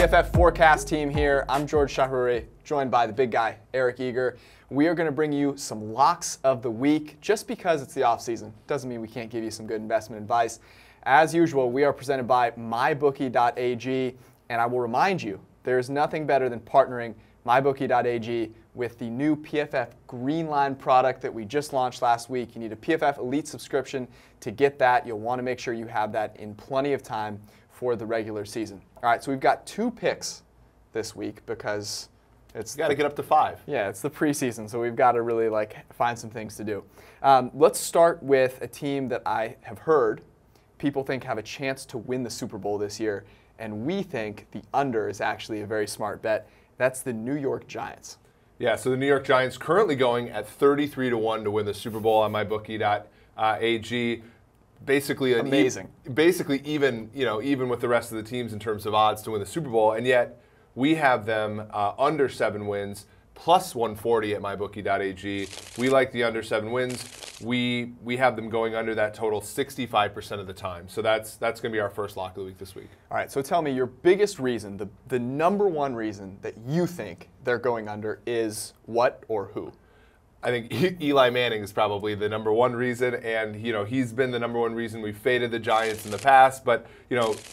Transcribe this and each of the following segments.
PFF Forecast team here. I'm George Chahouri, joined by the big guy, Alec Eager. We are going to bring you some locks of the week. Just because it's the offseason doesn't mean we can't give you some good investment advice. As usual, we are presented by mybookie.ag, and I will remind you, there is nothing better than partnering mybookie.ag with the new PFF Greenline product that we just launched last week. You need a PFF Elite subscription to get that. You'll want to make sure you have that in plenty of time for the regular season. All right, so we've got 2 picks this week because it's got to get up to 5. Yeah, it's the preseason, so we've got to really find some things to do. Let's start with a team that I have heard people think have a chance to win the Super Bowl this year, and we think the under is actually a very smart bet. That's the New York Giants. Yeah, so the New York Giants currently going at 33-1 to win the Super Bowl on mybookie.ag. Basically amazing. Basically even with the rest of the teams in terms of odds to win the Super Bowl, and yet we have them under 7 wins, plus 140 at mybookie.ag. We like the under 7 wins. We have them going under that total 65% of the time. So that's going to be our first lock of the week this week. All right, so tell me your biggest reason, the number one reason that you think they're going under is what or who? I think Eli Manning is probably the number one reason, and he's been the number one reason we've faded the Giants in the past. But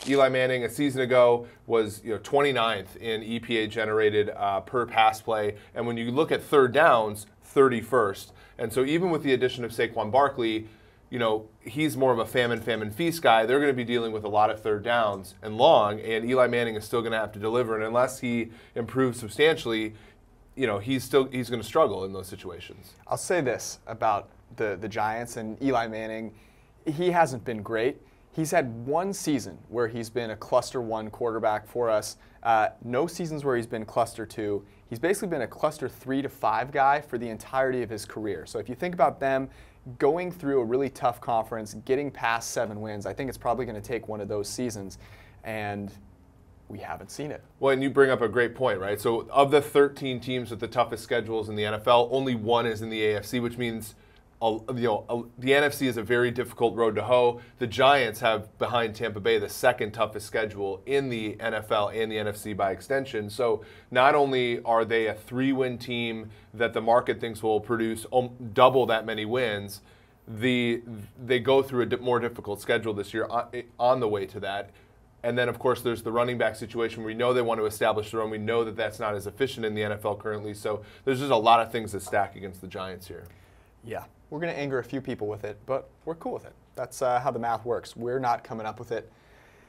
Eli Manning a season ago was 29th in EPA generated per pass play, and when you look at third downs, 31st. And so even with the addition of Saquon Barkley, he's more of a famine feast guy. They're going to be dealing with a lot of third downs and long, and Eli Manning is still going to have to deliver. And unless he improves substantially, he's going to struggle in those situations. I'll say this about the Giants and Eli Manning. He hasn't been great. He's had one season where he's been a cluster 1 quarterback for us. No seasons where he's been cluster 2. He's basically been a cluster 3 to 5 guy for the entirety of his career. So if you think about them going through a really tough conference, getting past 7 wins, I think it's probably going to take one of those seasons. And we haven't seen it. Well, and you bring up a great point, right? So of the 13 teams with the toughest schedules in the NFL, only 1 is in the AFC, which means the NFC is a very difficult road to hoe. The Giants have, behind Tampa Bay, the 2nd toughest schedule in the NFL and the NFC by extension. So not only are they a 3-win team that the market thinks will produce double that many wins, they go through a more difficult schedule this year on the way to that. And then, of course, there's the running back situation. We know they want to establish their own. We know that that's not as efficient in the NFL currently. So there's just a lot of things that stack against the Giants here. Yeah, we're going to anger a few people with it, but we're cool with it. That's how the math works. We're not coming up with it.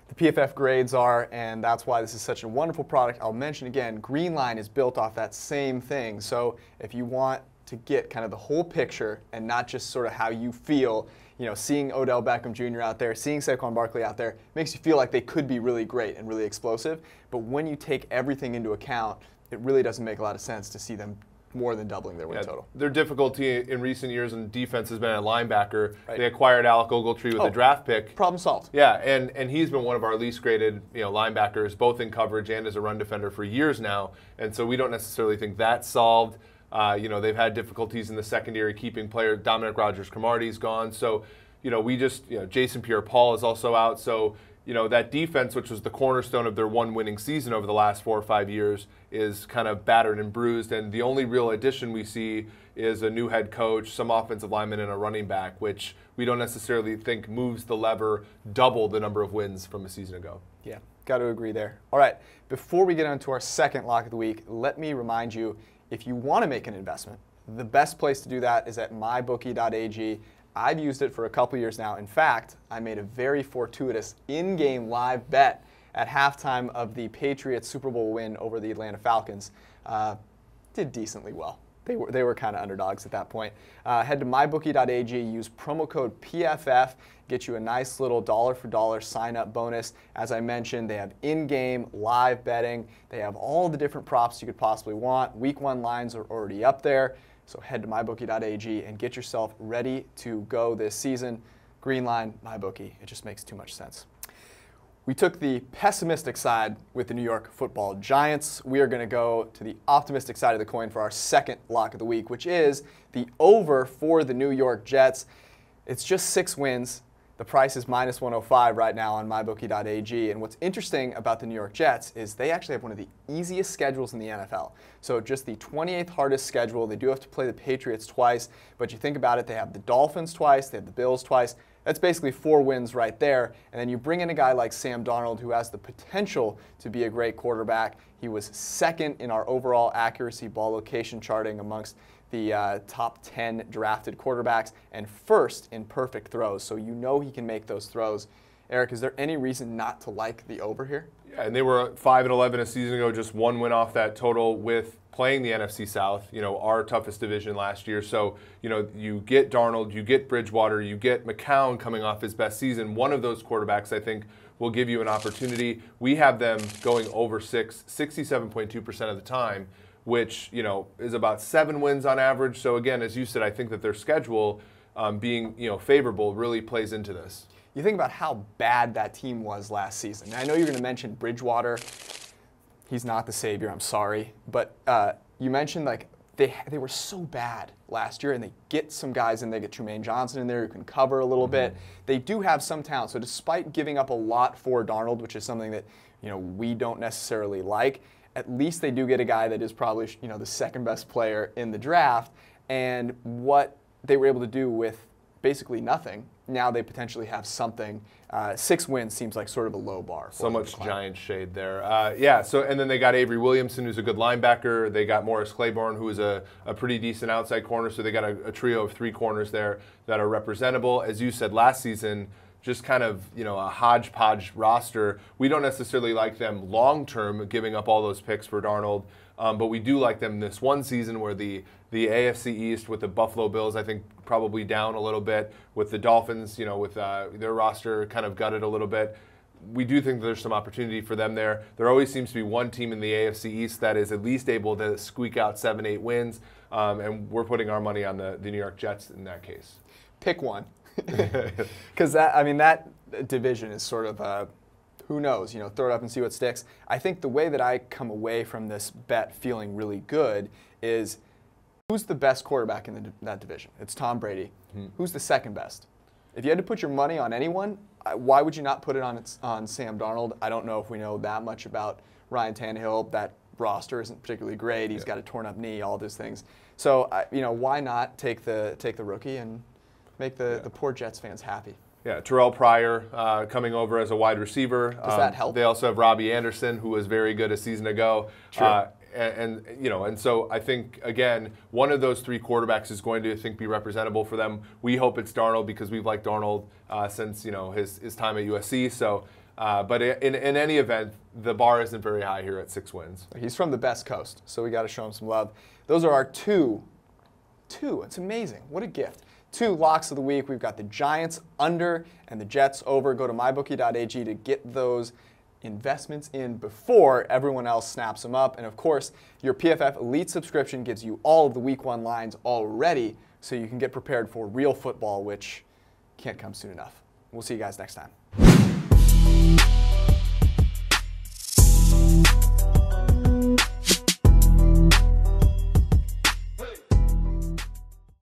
The PFF grades are, and that's why this is such a wonderful product. I'll mention again, Greenline is built off that same thing. So if you want to get kind of the whole picture and not just sort of how you feel, seeing Odell Beckham Jr. out there, seeing Saquon Barkley out there, makes you feel like they could be really great and really explosive. But when you take everything into account, it really doesn't make a lot of sense to see them more than doubling their win total. Their difficulty in recent years in defense has been at linebacker. Right. They acquired Alec Ogletree with a draft pick. Problem solved. Yeah, and he's been one of our least graded linebackers, both in coverage and as a run defender for years now. And so we don't necessarily think that's solved. They've had difficulties in the secondary keeping player. Dominic Rodgers-Cromartie's gone. So, Jason Pierre-Paul is also out. So, that defense, which was the cornerstone of their one winning season over the last 4 or 5 years, is kind of battered and bruised. And the only real addition we see is a new head coach, some offensive linemen, and a running back, which we don't necessarily think moves the lever double the number of wins from a season ago. Yeah, got to agree there. All right, before we get on to our second lock of the week, let me remind you, if you want to make an investment, the best place to do that is at mybookie.ag. I've used it for a couple years now. In fact, I made a very fortuitous in-game live bet at halftime of the Patriots Super Bowl win over the Atlanta Falcons. Did decently well. They were kind of underdogs at that point. Head to mybookie.ag, use promo code PFF, get you a nice little dollar-for-dollar sign-up bonus. As I mentioned, they have in-game live betting. They have all the different props you could possibly want. Week 1 lines are already up there. So head to mybookie.ag and get yourself ready to go this season. Greenline, MyBookie, it just makes too much sense. We took the pessimistic side with the New York Football Giants. We are going to go to the optimistic side of the coin for our second lock of the week, which is the over for the New York Jets. It's just 6 wins. The price is -105 right now on mybookie.ag. And what's interesting about the New York Jets is they actually have one of the easiest schedules in the NFL. So just the 28th hardest schedule. They do have to play the Patriots twice, but you think about it, they have the Dolphins twice, they have the Bills twice. That's basically 4 wins right there. And then you bring in a guy like Sam Darnold, who has the potential to be a great quarterback. He was second in our overall accuracy ball location charting amongst the top 10 drafted quarterbacks, and first in perfect throws. So you know he can make those throws. Eric, is there any reason not to like the over here? Yeah, and they were 5-11 a season ago, just 1 win off that total with playing the NFC South, our toughest division last year. So, you get Darnold, you get Bridgewater, you get McCown coming off his best season. One of those quarterbacks, I think, will give you an opportunity. We have them going over 67.2% of the time, which, is about 7 wins on average. So again, as you said, I think that their schedule being, favorable really plays into this. You think about how bad that team was last season. Now, I know you're going to mention Bridgewater. He's not the savior, I'm sorry. But you mentioned like they were so bad last year, and they get some guys in. They get Trumaine Johnson in there who can cover a little bit. They do have some talent. So despite giving up a lot for Darnold, which is something that we don't necessarily like, at least they do get a guy that is probably the second best player in the draft. And what they were able to do with basically nothing, now they potentially have something. 6 wins seems like sort of a low bar. So much giant shade there. And then they got Avery Williamson, who's a good linebacker. They got Morris Claiborne, who is a pretty decent outside corner. So they got a trio of 3 corners there that are representable. As you said, last season, just kind of, a hodgepodge roster. We don't necessarily like them long-term, giving up all those picks for Darnold, but we do like them this one season where the AFC East with the Buffalo Bills, I think, probably down a little bit, with the Dolphins, with their roster kind of gutted a little bit. We do think there's some opportunity for them there. There always seems to be one team in the AFC East that is at least able to squeak out 7-8 wins, and we're putting our money on the New York Jets in that case. Pick one. Because that division is sort of who knows, throw it up and see what sticks. I think the way that I come away from this bet feeling really good is who's the best quarterback in that division? It's Tom Brady. Who's the second best? If you had to put your money on anyone, why would you not put it on Sam Darnold? I don't know if we know that much about Ryan Tannehill. That roster isn't particularly great. He's got a torn up knee, all those things. So why not take the rookie and make the poor Jets fans happy? Yeah, Terrell Pryor coming over as a wide receiver. Does that help? They also have Robbie Anderson, who was very good a season ago. True. And so I think, again, one of those 3 quarterbacks is going to, I think, be representable for them. We hope it's Darnold because we've liked Darnold since his time at USC. So, but in any event, the bar isn't very high here at 6 wins. He's from the best coast, so we got to show him some love. Those are our two. It's amazing. What a gift. 2 locks of the week. We've got the Giants under and the Jets over. Go to mybookie.ag to get those investments in before everyone else snaps them up. And of course, your PFF Elite subscription gives you all of the Week 1 lines already, so you can get prepared for real football, which can't come soon enough. We'll see you guys next time.